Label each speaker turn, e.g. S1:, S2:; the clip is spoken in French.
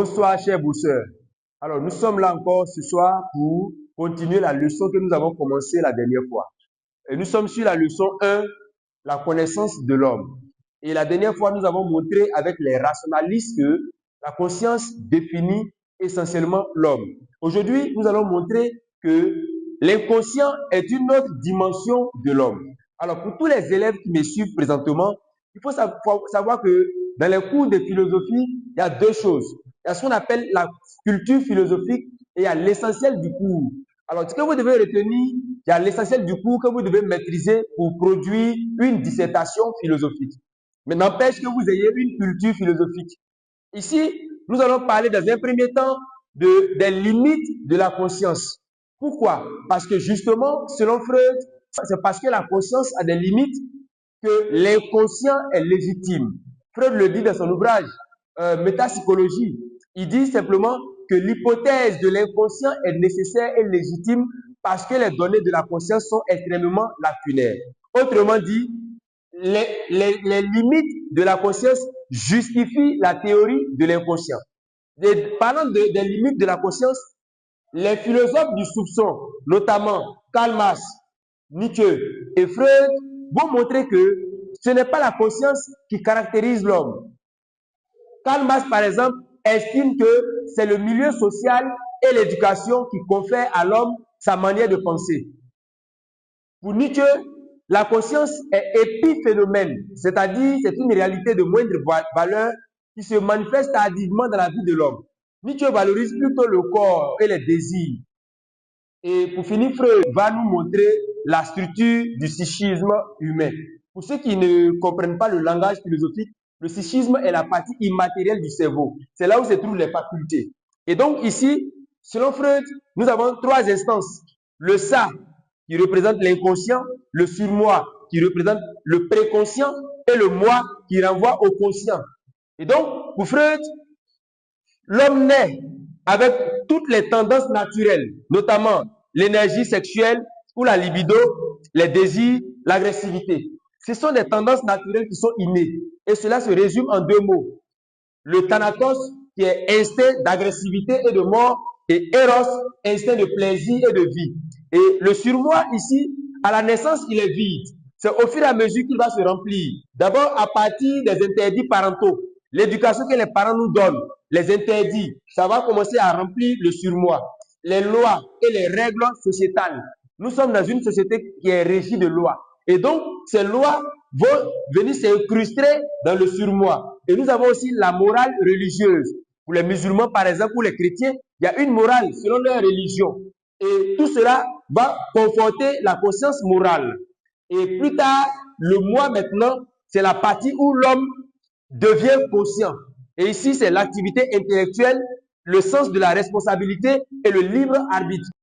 S1: Bonsoir, chers bousseurs. Alors, nous sommes là encore ce soir pour continuer la leçon que nous avons commencée la dernière fois. Et nous sommes sur la leçon 1, la connaissance de l'homme. Et la dernière fois, nous avons montré avec les rationalistes que la conscience définit essentiellement l'homme. Aujourd'hui, nous allons montrer que l'inconscient est une autre dimension de l'homme. Alors, pour tous les élèves qui me suivent présentement, il faut savoir que dans les cours de philosophie, il y a deux choses. Il y a ce qu'on appelle la culture philosophique et il y a l'essentiel du cours. Alors, ce que vous devez retenir, il y a l'essentiel du cours que vous devez maîtriser pour produire une dissertation philosophique. Mais n'empêche que vous ayez une culture philosophique. Ici, nous allons parler dans un premier temps des limites de la conscience. Pourquoi? Parce que justement, selon Freud, c'est parce que la conscience a des limites que l'inconscient est légitime. Freud le dit dans son ouvrage Métapsychologie. Il dit simplement que l'hypothèse de l'inconscient est nécessaire et légitime parce que les données de la conscience sont extrêmement lacunaires. Autrement dit, les limites de la conscience justifient la théorie de l'inconscient. Parlant des limites de la conscience, les philosophes du soupçon, notamment Karl Marx, Nietzsche et Freud, vont montrer que ce n'est pas la conscience qui caractérise l'homme. Karl Marx, par exemple, estime que c'est le milieu social et l'éducation qui confèrent à l'homme sa manière de penser. Pour Nietzsche, la conscience est épiphénomène, c'est-à-dire c'est une réalité de moindre valeur qui se manifeste tardivement dans la vie de l'homme. Nietzsche valorise plutôt le corps et les désirs. Et pour finir, Freud va nous montrer la structure du psychisme humain. Pour ceux qui ne comprennent pas le langage philosophique, le psychisme est la partie immatérielle du cerveau. C'est là où se trouvent les facultés. Et donc ici, selon Freud, nous avons trois instances. Le ça, qui représente l'inconscient, le surmoi, qui représente le préconscient, et le moi, qui renvoie au conscient. Et donc, pour Freud, l'homme naît avec toutes les tendances naturelles, notamment l'énergie sexuelle ou la libido, les désirs, l'agressivité. Ce sont des tendances naturelles qui sont innées. Et cela se résume en deux mots. Le thanatos, qui est instinct d'agressivité et de mort, et Eros, instinct de plaisir et de vie. Et le surmoi, ici, à la naissance, il est vide. C'est au fur et à mesure qu'il va se remplir. D'abord, à partir des interdits parentaux. L'éducation que les parents nous donnent, les interdits, ça va commencer à remplir le surmoi. Les lois et les règles sociétales. Nous sommes dans une société qui est régie de lois. Et donc, ces lois vont venir s'incruster dans le surmoi. Et nous avons aussi la morale religieuse. Pour les musulmans, par exemple, ou les chrétiens, il y a une morale selon leur religion. Et tout cela va conforter la conscience morale. Et plus tard, le moi maintenant, c'est la partie où l'homme devient conscient. Et ici, c'est l'activité intellectuelle, le sens de la responsabilité et le libre arbitre.